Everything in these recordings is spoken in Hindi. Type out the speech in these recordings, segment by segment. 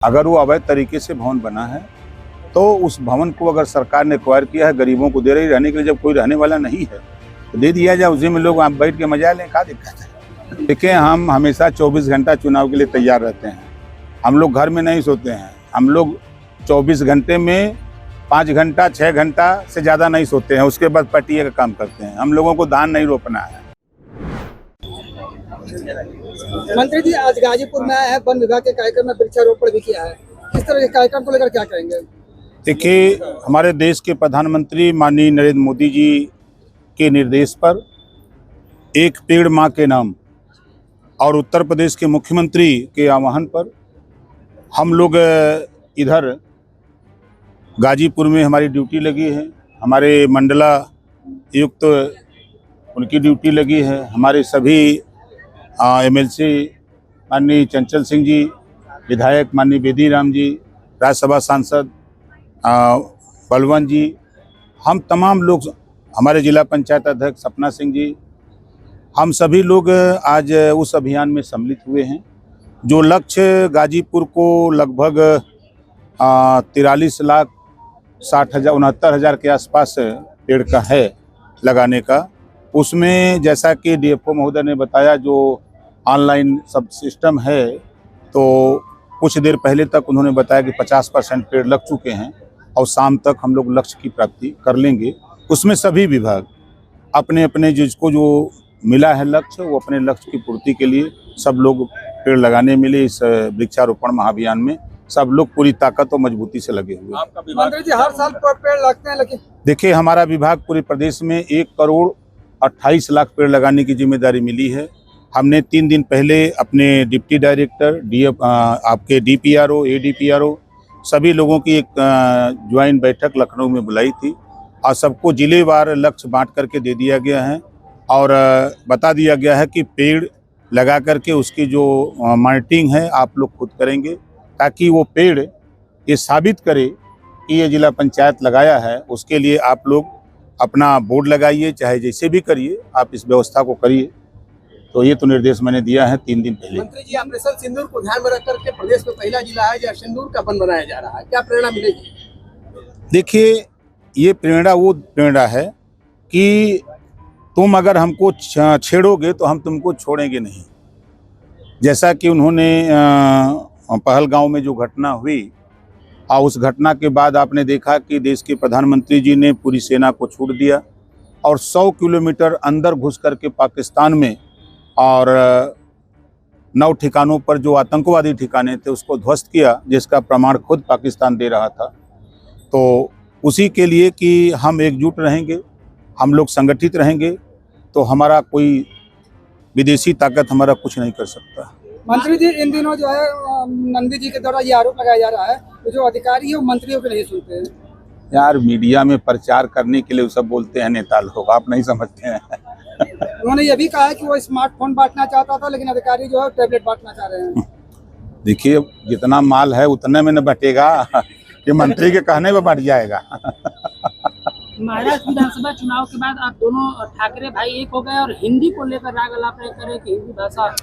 अगर वो अवैध तरीके से भवन बना है तो उस भवन को अगर सरकार ने एक्वायर किया है, गरीबों को दे रही रहने के लिए, जब कोई रहने वाला नहीं है तो दे दिया जाए, उसी में लोग बैठ के मजा लें, क्या दिक्कत है। देखिए, हम हमेशा 24 घंटा चुनाव के लिए तैयार रहते हैं। हम लोग घर में नहीं सोते हैं। हम लोग 24 घंटे में 5 घंटा 6 घंटा से ज़्यादा नहीं सोते हैं। उसके बाद पटिया का काम करते हैं। हम लोगों को धान नहीं रोपना है। मंत्री जी आज गाजीपुर में आए हैं, वन विभाग के कार्यक्रम में वृक्षारोपण भी किया है। किस तरह के कार्यक्रम को लेकर क्या कहेंगे? देखिए, हमारे देश के प्रधानमंत्री माननीय नरेंद्र मोदी जी के निर्देश पर एक पेड़ माँ के नाम और उत्तर प्रदेश के मुख्यमंत्री के आह्वान पर हम लोग इधर गाजीपुर में हमारी ड्यूटी लगी है। हमारे मंडला युक्त उनकी ड्यूटी लगी है। हमारे सभी एमएलसी माननीय चंचल सिंह जी, विधायक माननीय बेदी राम जी, राज्यसभा सांसद बलवंत जी, हम तमाम लोग, हमारे जिला पंचायत अध्यक्ष सपना सिंह जी, हम सभी लोग आज उस अभियान में सम्मिलित हुए हैं। जो लक्ष्य गाजीपुर को लगभग 43,60,69,000 के आसपास पेड़ का है लगाने का, उसमें जैसा कि डीएफओ महोदय ने बताया, जो ऑनलाइन सब सिस्टम है, तो कुछ देर पहले तक उन्होंने बताया कि 50% पेड़ लग चुके हैं और शाम तक हम लोग लक्ष्य की प्राप्ति कर लेंगे। उसमें सभी विभाग अपने अपने जिसको जो मिला है लक्ष्य, वो अपने लक्ष्य की पूर्ति के लिए सब लोग पेड़ लगाने मिले। इस वृक्षारोपण महाअभियान में सब लोग पूरी ताकत और मजबूती से लगे हुए। मंत्री जी हर साल पेड़ लगते हैं, लेकिन देखिए, हमारा विभाग पूरे प्रदेश में 1,28,00,000 पेड़ लगाने की जिम्मेदारी मिली है। हमने 3 दिन पहले अपने डिप्टी डायरेक्टर, आपके डीपीआरओ, एडीपीआरओ सभी लोगों की एक ज्वाइंट बैठक लखनऊ में बुलाई थी और सबको जिलेवार लक्ष्य बांट करके दे दिया गया है और बता दिया गया है कि पेड़ लगा करके उसकी जो मॉनिटरिंग है आप लोग खुद करेंगे, ताकि वो पेड़ ये साबित करे कि ये जिला पंचायत लगाया है। उसके लिए आप लोग अपना बोर्ड लगाइए, चाहे जैसे भी करिए, आप इस व्यवस्था को करिए। तो ये तो निर्देश मैंने दिया है 3 दिन पहले। मंत्री जी, ऑपरेशन सिंदूर को ध्यान में रख करके प्रदेश में पहला जिला है जहाँ सिंदूर का वन बनाया जा रहा है, क्या प्रेरणा मिलेगी? देखिए, ये प्रेरणा वो प्रेरणा है कि तुम अगर हमको छेड़ोगे तो हम तुमको छोड़ेंगे नहीं। जैसा कि उन्होंने पहलगांव में जो घटना हुई और उस घटना के बाद आपने देखा कि देश के प्रधानमंत्री जी ने पूरी सेना को छोड़ दिया और 100 किलोमीटर अंदर घुस करके पाकिस्तान में और 9 ठिकानों पर जो आतंकवादी ठिकाने थे उसको ध्वस्त किया, जिसका प्रमाण खुद पाकिस्तान दे रहा था। तो उसी के लिए कि हम एकजुट रहेंगे, हम लोग संगठित रहेंगे, तो हमारा कोई विदेशी ताकत हमारा कुछ नहीं कर सकता। मंत्री जी, इन दिनों जो है नंदी जी के द्वारा ये आरोप लगाया जा रहा है कि जो अधिकारी है वो मंत्रियों के नहीं सुनते हैं। यार, मीडिया में प्रचार करने के लिए वो सब बोलते हैं नेता लोग, आप नहीं समझते हैं। उन्होंने ये भी कहा है कि वो स्मार्टफोन बांटना चाहता था, लेकिन अधिकारी जो है टैबलेट बांटना चाह रहे हैं। देखिए, जितना माल है उतने में न बटेगा कि मंत्री के कहने में बढ़ जाएगा। महाराष्ट्र विधानसभा चुनाव के बाद आप दोनों ठाकरे भाई एक हो गए और हिंदी को लेकर राग अलाप रहे कि हिंदी भाषा,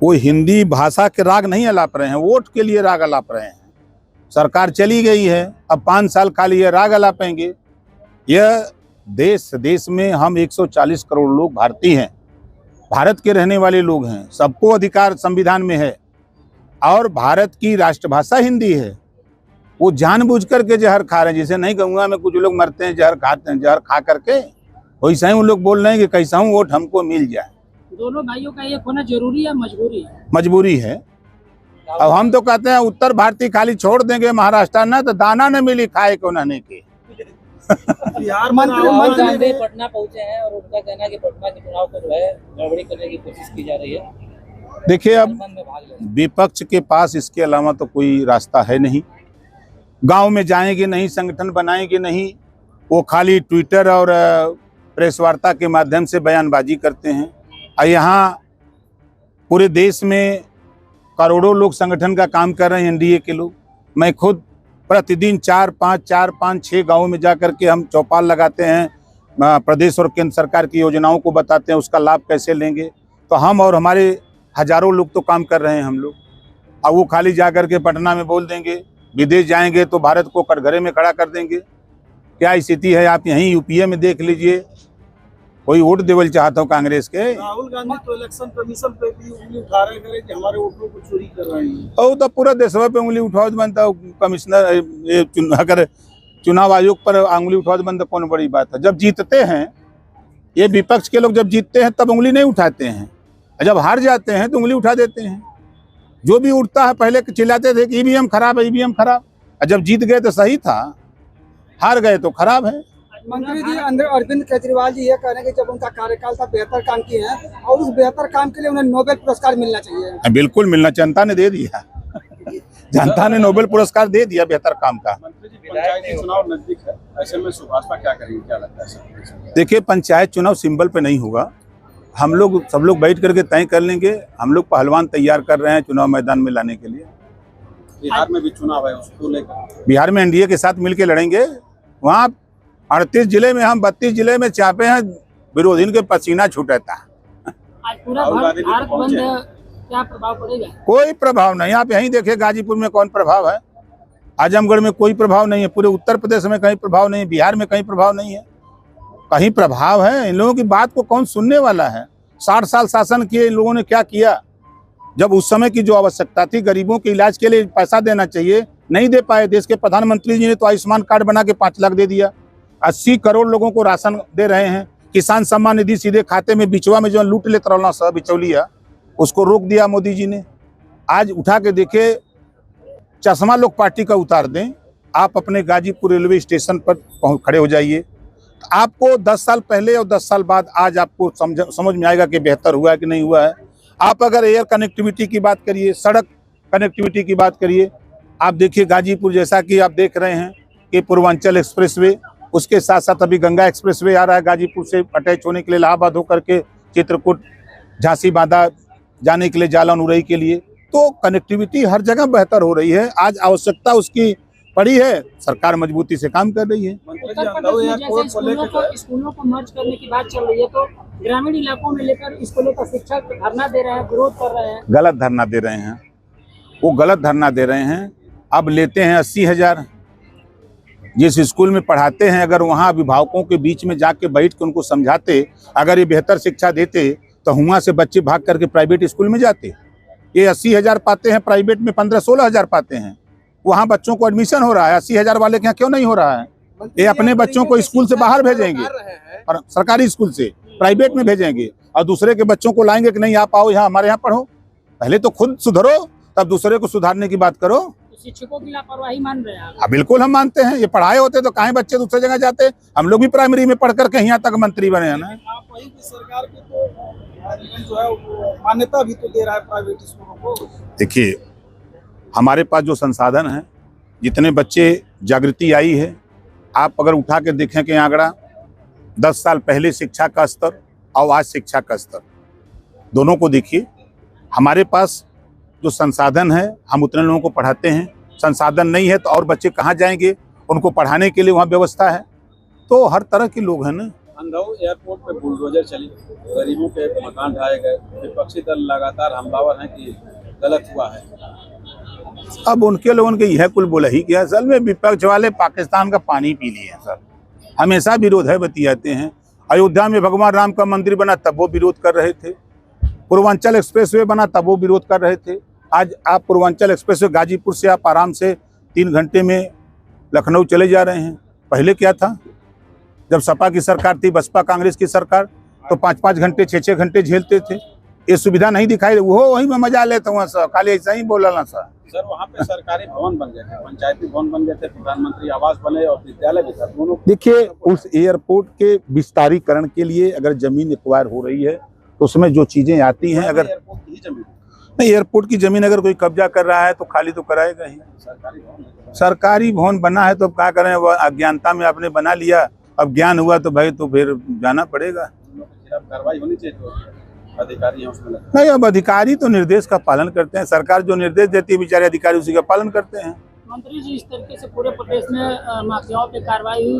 वो हिंदी भाषा के राग नहीं अलाप रहे हैं, वोट के लिए राग अलाप रहे हैं। सरकार चली गई है, अब 5 साल खाली ये राग अलापेंगे। यह देश में हम 140 करोड़ लोग भारतीय हैं, भारत के रहने वाले लोग हैं, सबको अधिकार संविधान में है और भारत की राष्ट्रभाषा हिंदी है। वो जानबूझ करके जहर खा रहे हैं। जैसे नहीं कहूँगा मैं, कुछ लोग मरते हैं जहर खाते हैं, जहर खा करके वैसा ही उन लोग बोल रहे हैं कि कैसा हूँ वोट हमको मिल जाए। दोनों भाइयों का एक होना जरूरी है, मजबूरी है? मजबूरी है। अब हम तो कहते हैं उत्तर भारतीय खाली छोड़ देंगे महाराष्ट्र ना, तो दाना न मिली खाए को नहाने के। मंत्री पटना पहुंचे हैं और उनका कहना है कि पटना के चुनाव को जो है गड़बड़ी करने की कोशिश की जा रही है। देखिए, अब विपक्ष के पास इसके अलावा तो कोई रास्ता है नहीं। गांव में जाएंगे नहीं, संगठन बनाएंगे नहीं, वो खाली ट्विटर और प्रेस वार्ता के माध्यम से बयानबाजी करते हैं। और यहाँ पूरे देश में करोड़ों लोग संगठन का काम कर रहे हैं, एनडीए के लोग। मैं खुद प्रतिदिन 4-5 गाँव में जा कर के हम चौपाल लगाते हैं, प्रदेश और केंद्र सरकार की योजनाओं को बताते हैं, उसका लाभ कैसे लेंगे। तो हम और हमारे हजारों लोग तो काम कर रहे हैं हम लोग। अब वो खाली जा करके पटना में बोल देंगे, विदेश जाएंगे तो भारत को कटघरे में खड़ा कर देंगे। क्या स्थिति है आप यहीं यूपीए में देख लीजिए। कोई वोट देवल चाहता हूँ कांग्रेस के। राहुल गांधी तो इलेक्शन कमीशन पे भी उंगली उठा रहे हैं कि हमारे वोटरों को चोरी कर रहे हैं। और तो पूरा देशवा पे उंगली उठाओ बनता कमिश्नर, ये अगर चुनाव आयोग पर उंगली उठाओ बनता कौन बड़ी बात है। जब जीतते हैं ये विपक्ष के लोग, जब जीतते हैं तब उंगली नहीं उठाते हैं, जब हार जाते हैं तो उंगली उठा देते हैं। जो भी उठता है पहले चिल्लाते थे कि ईवीएम खराब है, ईवीएम खराब, और जब जीत गए तो सही था, हार गए तो खराब है। मंत्री जी अरविंद केजरीवाल जी ये कह रहे हैं कि जब उनका कार्यकाल था बेहतर काम किए हैं और उस बेहतर काम के लिए उन्हें नोबेल पुरस्कार मिलना चाहिए। बिल्कुल मिलना, जनता ने दे दिया जनता ने नोबेल पुरस्कार दे दिया बेहतर काम का। मंत्री जी, पंचायती चुनाव नजदीक है, ऐसे में सुभाषपा क्या करेंगे, क्या लगता है? देखिए, पंचायत चुनाव सिंबल पे नहीं होगा। हम लोग सब लोग बैठ करके तय कर लेंगे। हम लोग पहलवान तैयार कर रहे हैं चुनाव मैदान में लाने के लिए। बिहार में भी चुनाव है, उसको लेकर बिहार में एनडीए के साथ मिलकर लड़ेंगे। वहाँ 38 जिले में हम 32 जिले में चापे हैं, विरोधी के पसीना छूटता है। आज पूरा भारत बंद क्या प्रभाव पड़ेगा? कोई प्रभाव नहीं। आप यहीं देखिए गाजीपुर में कौन प्रभाव है, आजमगढ़ में कोई प्रभाव नहीं है, पूरे उत्तर प्रदेश में कहीं प्रभाव नहीं है, बिहार में कहीं प्रभाव नहीं है। कहीं प्रभाव है? इन लोगों की बात को कौन सुनने वाला है? 60 साल शासन किए इन लोगों ने, क्या किया? जब उस समय की जो आवश्यकता थी, गरीबों के इलाज के लिए पैसा देना चाहिए, नहीं दे पाए। देश के प्रधानमंत्री जी ने तो आयुष्मान कार्ड बना के 5 लाख दे दिया। 80 करोड़ लोगों को राशन दे रहे हैं। किसान सम्मान निधि सीधे खाते में, बिचवा में जो लूट लेते रहना सब बिचौलिया, उसको रोक दिया मोदी जी ने। आज उठा के देखे, चश्मा लोग पार्टी का उतार दें। आप अपने गाजीपुर रेलवे स्टेशन पर खड़े हो जाइए, आपको 10 साल पहले और 10 साल बाद आज आपको समझ में आएगा कि बेहतर हुआ है कि नहीं हुआ है। आप अगर एयर कनेक्टिविटी की बात करिए, सड़क कनेक्टिविटी की बात करिए, आप देखिए गाजीपुर, जैसा कि आप देख रहे हैं कि पूर्वांचल एक्सप्रेसवे, उसके साथ साथ अभी गंगा एक्सप्रेसवे आ रहा है गाजीपुर से अटैच होने के लिए, इलाहाबाद होकर के चित्रकूट, झांसी बांधा जाने के लिए, जालौन उरई के लिए। तो कनेक्टिविटी हर जगह बेहतर हो रही है। आज आवश्यकता उसकी पड़ी है, सरकार मजबूती से काम कर रही है। उत्तर प्रदेश में जैसे स्कूलों को मर्ज करने की बात चल रही है, तो ग्रामीण इलाकों में लेकर स्कूलों का शिक्षक धरना दे रहे हैं, विरोध कर रहे हैं। गलत धरना दे रहे हैं, वो गलत धरना दे रहे हैं। अब लेते हैं 80,000, जिस स्कूल में पढ़ाते हैं, अगर वहाँ अभिभावकों के बीच में जाके बैठ के उनको समझाते, अगर ये बेहतर शिक्षा देते तो वहाँ से बच्चे भाग करके प्राइवेट स्कूल में जाते। ये 80,000 पाते हैं, प्राइवेट में 15-16,000 पाते हैं। वहाँ बच्चों को एडमिशन हो रहा है, 80,000 वाले के यहाँ क्यों नहीं हो रहा है? ये अपने बच्चों को स्कूल से बाहर भेजेंगे और सरकारी स्कूल से प्राइवेट में भेजेंगे, और दूसरे के बच्चों को लाएंगे कि नहीं आप आओ यहाँ हमारे यहाँ पढ़ो। पहले तो खुद सुधरो, तब दूसरे को सुधारने की बात करो। शिक्षकों की लापरवाही मान रहे हैं आप? बिल्कुल हम मानते हैं। ये पढ़ाए होते तो काहे बच्चे दूसरी जगह जाते? हम लोग भी प्राइमरी में पढ़ करके यहाँ तक मंत्री बने हैं ना। आप वही की सरकार की तो जो है वो मान्यता भी तो दे रहा है प्राइवेट स्कूलों को। देखिए, हमारे पास जो संसाधन है, जितने बच्चे जागृति आई है, आप अगर उठा के देखें कि आंकड़ा 10 साल पहले शिक्षा का स्तर और आज शिक्षा का स्तर, दोनों को देखिए। हमारे पास जो संसाधन है, हम उतने लोगों को पढ़ाते हैं। संसाधन नहीं है तो और बच्चे कहाँ जाएंगे? उनको पढ़ाने के लिए वहाँ व्यवस्था है। तो हर तरह के लोग हैं ना। अंधाऊ एयरपोर्ट पे बुलडोजर चली, गरीबों के मकान ढाए गए, विपक्षी दल लगातार हमलावर हैं कि गलत हुआ है। अब उनके लोगों के यह कुल बोला ही क्या? असल में विपक्ष वाले पाकिस्तान का पानी पी लिए हैं सर। हमेशा विरोध है, बतियाते हैं। अयोध्या में भगवान राम का मंदिर बना तब वो विरोध कर रहे थे, पूर्वांचल एक्सप्रेसवे बना तब वो विरोध कर रहे थे। आज आप पूर्वांचल एक्सप्रेसवे गाजीपुर से आप आराम से 3 घंटे में लखनऊ चले जा रहे हैं। पहले क्या था? जब सपा की सरकार थी, बसपा कांग्रेस की सरकार, तो 5-5 घंटे 6-6 घंटे झेलते थे। ये सुविधा नहीं दिखाई, वो वही में मजा लेते हुआ सर, खाली ऐसा ही बोला ना सर। सर वहाँ पे सरकारी भवन बन गए थे, पंचायती भवन बन गए थे, प्रधानमंत्री आवास बने और विद्यालय भी था, दोनों। देखिए, उस एयरपोर्ट के विस्तारीकरण के लिए अगर जमीन एक्वायर हो रही है तो उसमें जो चीजें आती हैं, अगर एयरपोर्ट की जमीन नहीं, एयरपोर्ट की जमीन अगर कोई कब्जा कर रहा है तो खाली तो कराएगा ही। सरकारी भवन बना है तो अब क्या करें? वो अज्ञानता में आपने बना लिया, अब ज्ञान हुआ तो भाई तो फिर जाना पड़ेगा। कार्रवाई होनी चाहिए, तो अधिकारी हैं उसमें नहीं, अब अधिकारी तो निर्देश का पालन करते हैं। सरकार जो निर्देश देती है, बेचारे अधिकारी उसी का पालन करते हैं। मंत्री जी, इस तरीके से पूरे प्रदेश में माफियाओं पे कार्रवाई हुई।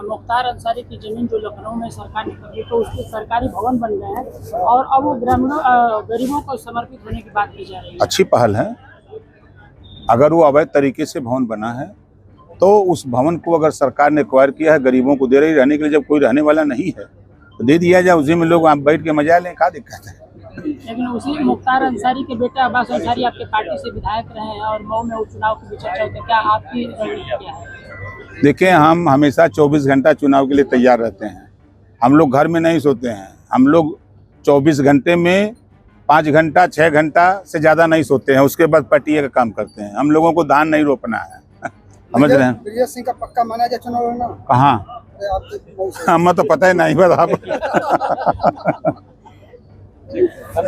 मुख्तार अंसारी की जमीन जो लखनऊ में सरकार ने कर दी, तो उसके सरकारी भवन बन गए हैं और अब वो ग्रामीणों गरीबों को समर्पित होने की बात की जा रही है। अच्छी पहल है। अगर वो अवैध तरीके से भवन बना है तो उस भवन को अगर सरकार ने एक्वायर किया है, गरीबों को दे रही रहने के लिए, जब कोई रहने वाला नहीं है तो दे दिया जाए, उसी में लोग आप बैठ के मजा लें, क्या दिक्कत है। लेकिन उसी मुख्तार अंसारी के बेटे अब्बास अंसारी आपके पार्टी से विधायक रहे हैं और मऊ में उपचुनाव की भी चर्चा होती है, क्या आपकी रणनीति क्या है? देखिए, हम हमेशा 24 घंटा चुनाव के लिए तैयार रहते हैं। हम लोग घर में नहीं सोते हैं। हम लोग 24 घंटे में 5 घंटा 6 घंटा से ज़्यादा नहीं सोते हैं, उसके बाद पटिया का काम करते हैं। हम लोगों को धान नहीं रोपना है, समझ रहे हैं। ब्रिजेश सिंह का पक्का माना जाए चुनाव लड़ना? कहाँ? आपके हमें तो पता ही नहीं, बस आप